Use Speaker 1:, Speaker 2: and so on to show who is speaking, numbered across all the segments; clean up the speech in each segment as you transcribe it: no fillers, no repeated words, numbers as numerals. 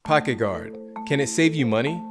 Speaker 1: PocketGuard. Can it save you money?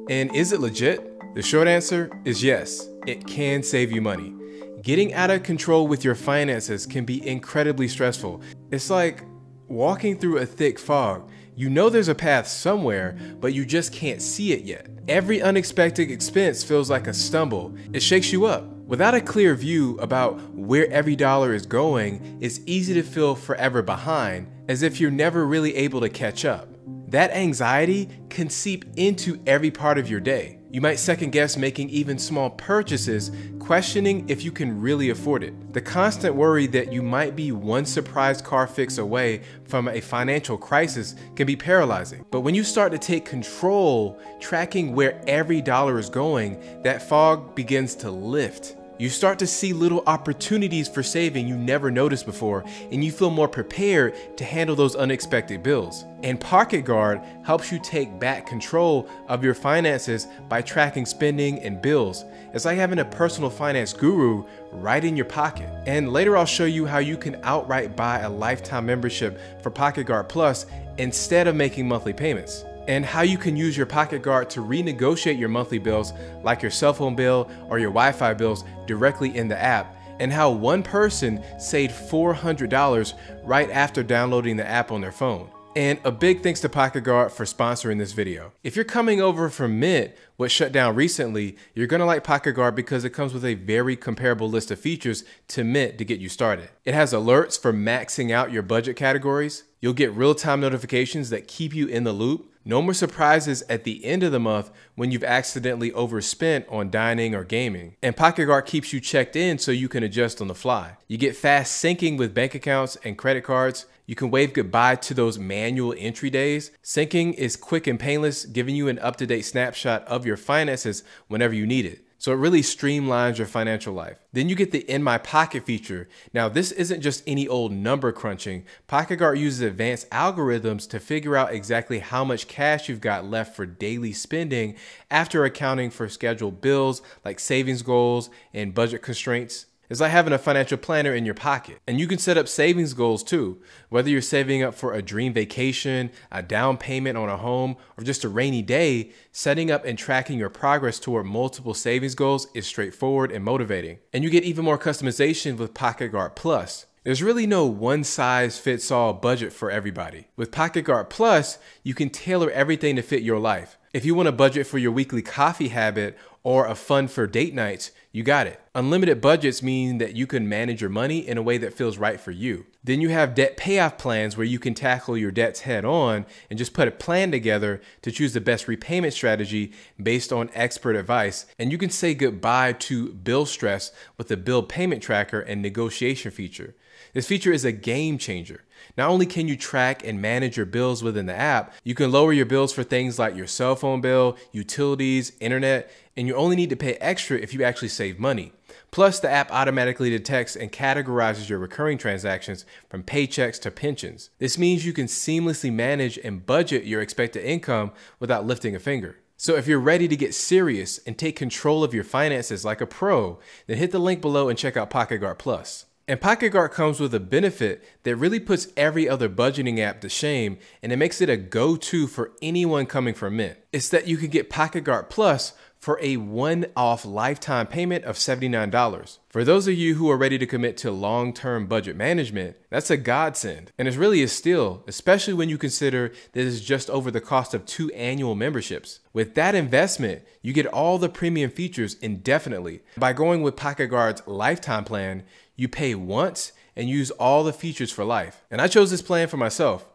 Speaker 1: And is it legit? The short answer is yes, it can save you money. Getting out of control with your finances can be incredibly stressful. It's like walking through a thick fog. You know there's a path somewhere, but you just can't see it yet. Every unexpected expense feels like a stumble. It shakes you up. Without a clear view about where every dollar is going, it's easy to feel forever behind, as if you're never really able to catch up. That anxiety can seep into every part of your day. You might second guess making even small purchases, questioning if you can really afford it. The constant worry that you might be one surprise car fix away from a financial crisis can be paralyzing. But when you start to take control, tracking where every dollar is going, that fog begins to lift. You start to see little opportunities for saving you never noticed before, and you feel more prepared to handle those unexpected bills. And PocketGuard helps you take back control of your finances by tracking spending and bills. It's like having a personal finance guru right in your pocket. And later I'll show you how you can outright buy a lifetime membership for PocketGuard Plus instead of making monthly payments, and how you can use your PocketGuard to renegotiate your monthly bills like your cell phone bill or your Wi-Fi bills directly in the app, and how one person saved $400 right after downloading the app on their phone. And a big thanks to PocketGuard for sponsoring this video. If you're coming over from Mint, what shut down recently, you're gonna like PocketGuard because it comes with a very comparable list of features to Mint to get you started. It has alerts for maxing out your budget categories. You'll get real-time notifications that keep you in the loop. No more surprises at the end of the month when you've accidentally overspent on dining or gaming. And PocketGuard keeps you checked in so you can adjust on the fly. You get fast syncing with bank accounts and credit cards. You can wave goodbye to those manual entry days. Syncing is quick and painless, giving you an up-to-date snapshot of your finances whenever you need it. So it really streamlines your financial life. Then you get the In My Pocket feature. Now this isn't just any old number crunching. PocketGuard uses advanced algorithms to figure out exactly how much cash you've got left for daily spending after accounting for scheduled bills like savings goals and budget constraints. It's like having a financial planner in your pocket. And you can set up savings goals too. Whether you're saving up for a dream vacation, a down payment on a home, or just a rainy day, setting up and tracking your progress toward multiple savings goals is straightforward and motivating. And you get even more customization with PocketGuard Plus. There's really no one-size-fits-all budget for everybody. With PocketGuard Plus, you can tailor everything to fit your life. If you want a budget for your weekly coffee habit or a fund for date nights, you got it. Unlimited budgets mean that you can manage your money in a way that feels right for you. Then you have debt payoff plans where you can tackle your debts head on and just put a plan together to choose the best repayment strategy based on expert advice. And you can say goodbye to bill stress with the bill payment tracker and negotiation feature. This feature is a game changer. Not only can you track and manage your bills within the app, you can lower your bills for things like your cell phone bill, utilities, internet, and you only need to pay extra if you actually save money. Plus, the app automatically detects and categorizes your recurring transactions from paychecks to pensions. This means you can seamlessly manage and budget your expected income without lifting a finger. So if you're ready to get serious and take control of your finances like a pro, then hit the link below and check out PocketGuard Plus. And PocketGuard comes with a benefit that really puts every other budgeting app to shame, and it makes it a go-to for anyone coming from Mint. It's that you can get PocketGuard Plus for a one-off lifetime payment of $79. For those of you who are ready to commit to long-term budget management, that's a godsend. And it really is still, especially when you consider that it's just over the cost of 2 annual memberships. With that investment, you get all the premium features indefinitely. By going with PocketGuard's lifetime plan, you pay once and use all the features for life. And I chose this plan for myself.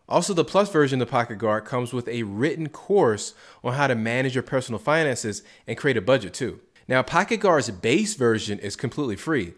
Speaker 1: Also, the Plus version of PocketGuard comes with a written course on how to manage your personal finances and create a budget too. Now, PocketGuard's base version is completely free.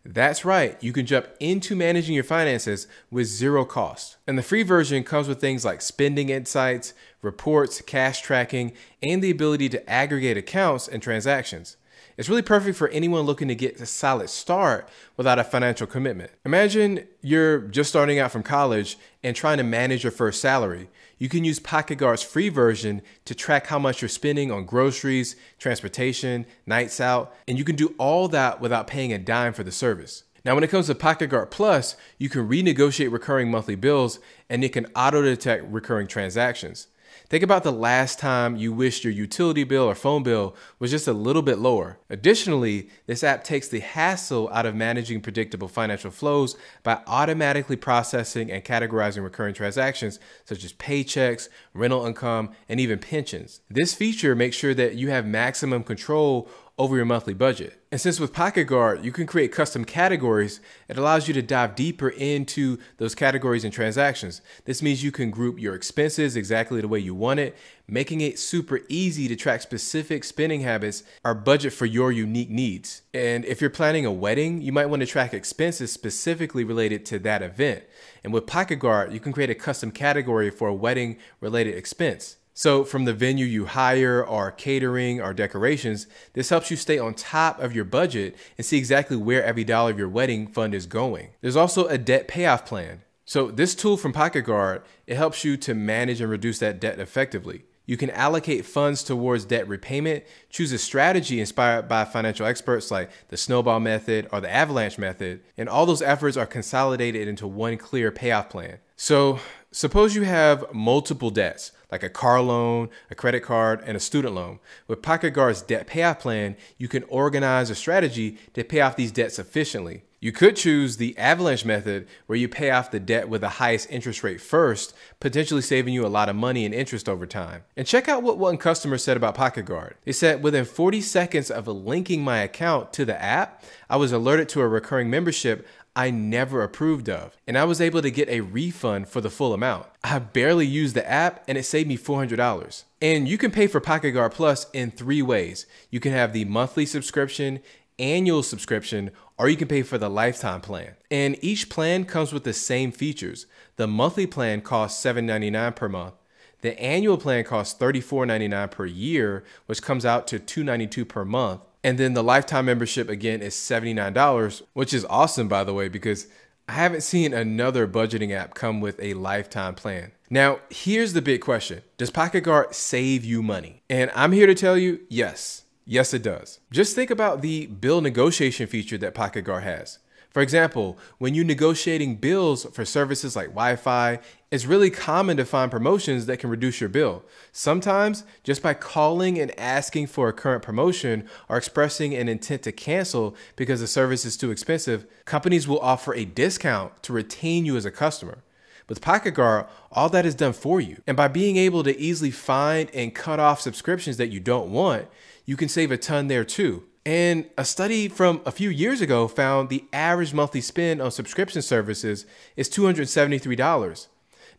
Speaker 1: That's right, you can jump into managing your finances with zero cost. And the free version comes with things like spending insights, reports, cash tracking, and the ability to aggregate accounts and transactions. It's really perfect for anyone looking to get a solid start without a financial commitment. Imagine you're just starting out from college and trying to manage your first salary. You can use PocketGuard's free version to track how much you're spending on groceries, transportation, nights out, and you can do all that without paying a dime for the service. Now, when it comes to PocketGuard Plus, you can renegotiate recurring monthly bills and it can auto-detect recurring transactions. Think about the last time you wished your utility bill or phone bill was just a little bit lower. Additionally, this app takes the hassle out of managing predictable financial flows by automatically processing and categorizing recurring transactions such as paychecks, rental income, and even pensions. This feature makes sure that you have maximum control over your monthly budget. And since with PocketGuard, you can create custom categories, it allows you to dive deeper into those categories and transactions. This means you can group your expenses exactly the way you want it, making it super easy to track specific spending habits or budget for your unique needs. And if you're planning a wedding, you might want to track expenses specifically related to that event. And with PocketGuard, you can create a custom category for a wedding related expense. So from the venue you hire or catering or decorations, this helps you stay on top of your budget and see exactly where every dollar of your wedding fund is going. There's also a debt payoff plan. So this tool from PocketGuard, it helps you to manage and reduce that debt effectively. You can allocate funds towards debt repayment, choose a strategy inspired by financial experts like the snowball method or the avalanche method, and all those efforts are consolidated into one clear payoff plan. So suppose you have multiple debts, like a car loan, a credit card, and a student loan. With PocketGuard's debt payoff plan, you can organize a strategy to pay off these debts efficiently. You could choose the avalanche method where you pay off the debt with the highest interest rate first, potentially saving you a lot of money and interest over time. And check out what one customer said about PocketGuard. They said, within 40 seconds of linking my account to the app, I was alerted to a recurring membership I never approved of, and I was able to get a refund for the full amount. I barely used the app and it saved me $400. And you can pay for PocketGuard Plus in 3 ways. You can have the monthly subscription, annual subscription, or you can pay for the lifetime plan. And each plan comes with the same features. The monthly plan costs $7.99 per month. The annual plan costs $34.99 per year, which comes out to $292 per month. And then the lifetime membership again is $79, which is awesome, by the way, because I haven't seen another budgeting app come with a lifetime plan. Now, here's the big question. Does PocketGuard save you money? And I'm here to tell you, yes. Yes, it does. Just think about the bill negotiation feature that PocketGuard has. For example, when you're negotiating bills for services like Wi-Fi, it's really common to find promotions that can reduce your bill. Sometimes, just by calling and asking for a current promotion or expressing an intent to cancel because the service is too expensive, companies will offer a discount to retain you as a customer. With PocketGuard, all that is done for you. And by being able to easily find and cut off subscriptions that you don't want, you can save a ton there too. And a study from a few years ago found the average monthly spend on subscription services is $273.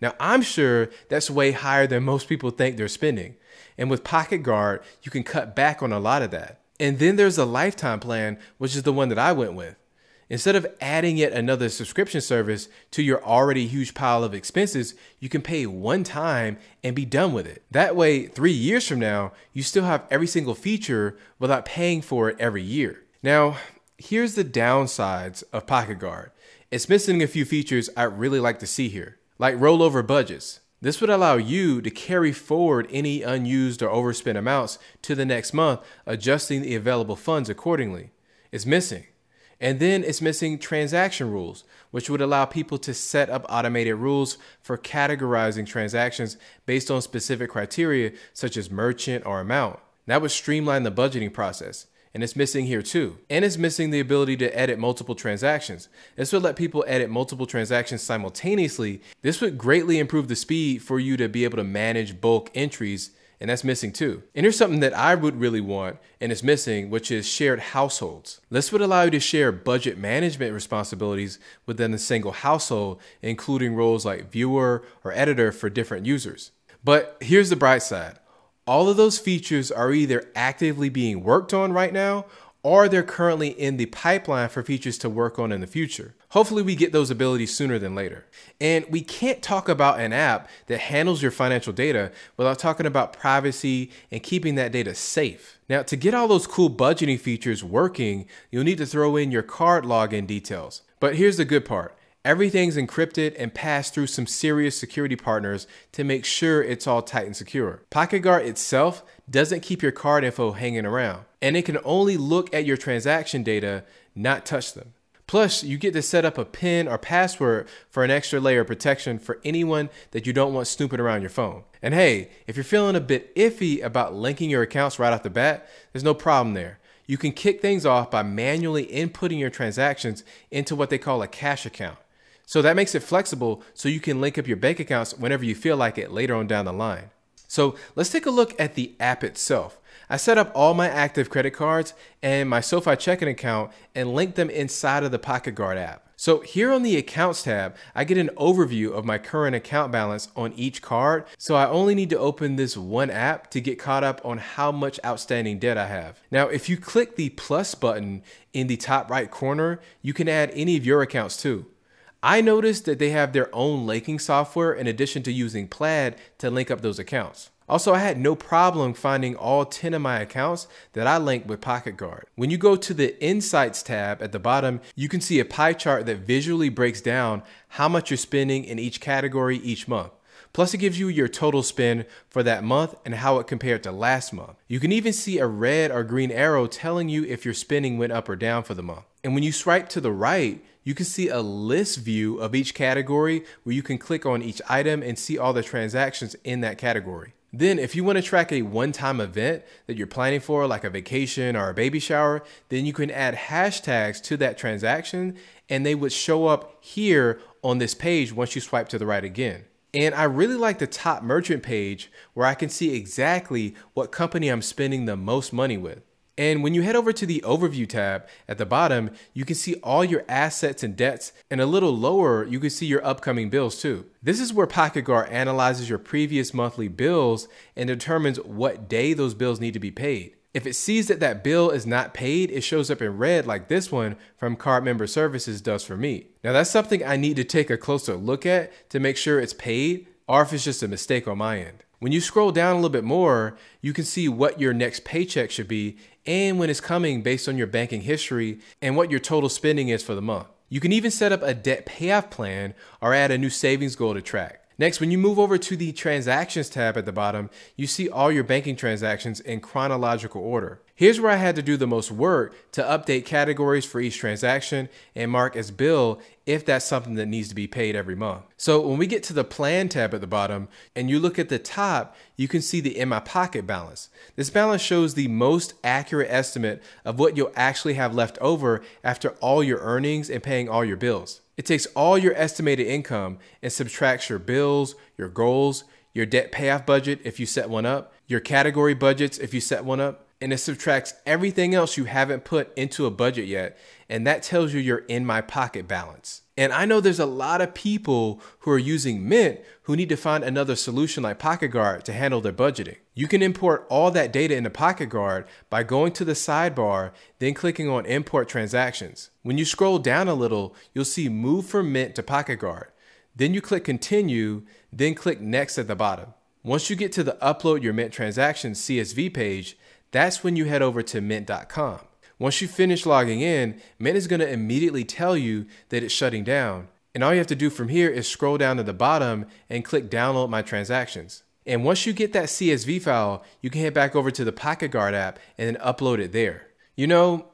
Speaker 1: Now, I'm sure that's way higher than most people think they're spending. And with PocketGuard, you can cut back on a lot of that. And then there's a lifetime plan, which is the one that I went with. Instead of adding yet another subscription service to your already huge pile of expenses, you can pay one time and be done with it. That way, 3 years from now, you still have every single feature without paying for it every year. Now, here's the downsides of PocketGuard. It's missing a few features I'd really like to see here, like rollover budgets. This would allow you to carry forward any unused or overspent amounts to the next month, adjusting the available funds accordingly. It's missing. And then it's missing transaction rules, which would allow people to set up automated rules for categorizing transactions based on specific criteria, such as merchant or amount. That would streamline the budgeting process. And it's missing here too. And it's missing the ability to edit multiple transactions. This would let people edit multiple transactions simultaneously. This would greatly improve the speed for you to be able to manage bulk entries, and that's missing too. And here's something that I would really want and is missing, which is shared households. This would allow you to share budget management responsibilities within a single household, including roles like viewer or editor for different users. But here's the bright side. All of those features are either actively being worked on right now, or they're currently in the pipeline for features to work on in the future. Hopefully we get those abilities sooner than later. And we can't talk about an app that handles your financial data without talking about privacy and keeping that data safe. Now, to get all those cool budgeting features working, you'll need to throw in your card login details. But here's the good part. Everything's encrypted and passed through some serious security partners to make sure it's all tight and secure. PocketGuard itself doesn't keep your card info hanging around, and it can only look at your transaction data, not touch them. Plus, you get to set up a PIN or password for an extra layer of protection for anyone that you don't want snooping around your phone. And hey, if you're feeling a bit iffy about linking your accounts right off the bat, there's no problem there. You can kick things off by manually inputting your transactions into what they call a cash account. So that makes it flexible so you can link up your bank accounts whenever you feel like it later on down the line. So let's take a look at the app itself. I set up all my active credit cards and my SoFi checking account and linked them inside of the PocketGuard app. So here on the Accounts tab, I get an overview of my current account balance on each card. So I only need to open this one app to get caught up on how much outstanding debt I have. Now, if you click the plus button in the top right corner, you can add any of your accounts too. I noticed that they have their own linking software in addition to using Plaid to link up those accounts. Also, I had no problem finding all 10 of my accounts that I linked with PocketGuard. When you go to the Insights tab at the bottom, you can see a pie chart that visually breaks down how much you're spending in each category each month. Plus, it gives you your total spend for that month and how it compared to last month. You can even see a red or green arrow telling you if your spending went up or down for the month. And when you swipe to the right, you can see a list view of each category where you can click on each item and see all the transactions in that category. Then if you want to track a one-time event that you're planning for, like a vacation or a baby shower, then you can add hashtags to that transaction and they would show up here on this page once you swipe to the right again. And I really like the top merchant page where I can see exactly what company I'm spending the most money with. And when you head over to the Overview tab at the bottom, you can see all your assets and debts, and a little lower, you can see your upcoming bills too. This is where PocketGuard analyzes your previous monthly bills and determines what day those bills need to be paid. If it sees that that bill is not paid, it shows up in red like this one from Card Member Services does for me. Now that's something I need to take a closer look at to make sure it's paid or if it's just a mistake on my end. When you scroll down a little bit more, you can see what your next paycheck should be and when it's coming based on your banking history and what your total spending is for the month. You can even set up a debt payoff plan or add a new savings goal to track. Next, when you move over to the Transactions tab at the bottom, you see all your banking transactions in chronological order. Here's where I had to do the most work to update categories for each transaction and mark as bill if that's something that needs to be paid every month. So when we get to the Plan tab at the bottom and you look at the top, you can see the In My Pocket balance. This balance shows the most accurate estimate of what you'll actually have left over after all your earnings and paying all your bills. It takes all your estimated income and subtracts your bills, your goals, your debt payoff budget if you set one up, your category budgets if you set one up, and it subtracts everything else you haven't put into a budget yet, and that tells you your In My Pocket balance. And I know there's a lot of people who are using Mint who need to find another solution like PocketGuard to handle their budgeting. You can import all that data into PocketGuard by going to the sidebar, then clicking on Import Transactions. When you scroll down a little, you'll see Move from Mint to PocketGuard. Then you click Continue, then click Next at the bottom. Once you get to the Upload Your Mint Transactions CSV page, that's when you head over to mint.com. Once you finish logging in, Mint is going to immediately tell you that it's shutting down. And all you have to do from here is scroll down to the bottom and click Download My Transactions. And once you get that CSV file, you can head back over to the PocketGuard app and then upload it there. You know,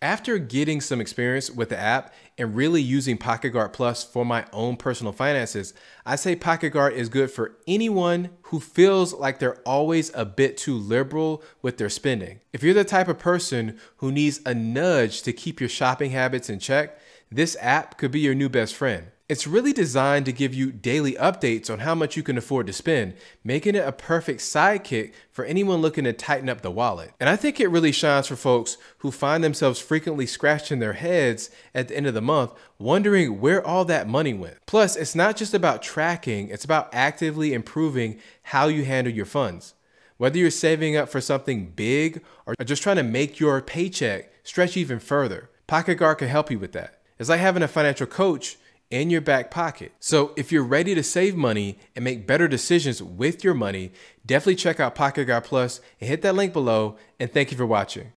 Speaker 1: after getting some experience with the app and really using PocketGuard Plus for my own personal finances, I say PocketGuard is good for anyone who feels like they're always a bit too liberal with their spending. If you're the type of person who needs a nudge to keep your shopping habits in check, this app could be your new best friend. It's really designed to give you daily updates on how much you can afford to spend, making it a perfect sidekick for anyone looking to tighten up the wallet. And I think it really shines for folks who find themselves frequently scratching their heads at the end of the month, wondering where all that money went. Plus, it's not just about tracking, it's about actively improving how you handle your funds. Whether you're saving up for something big or just trying to make your paycheck stretch even further, PocketGuard can help you with that. It's like having a financial coach in your back pocket. So if you're ready to save money and make better decisions with your money, definitely check out PocketGuard Plus and hit that link below, and thank you for watching.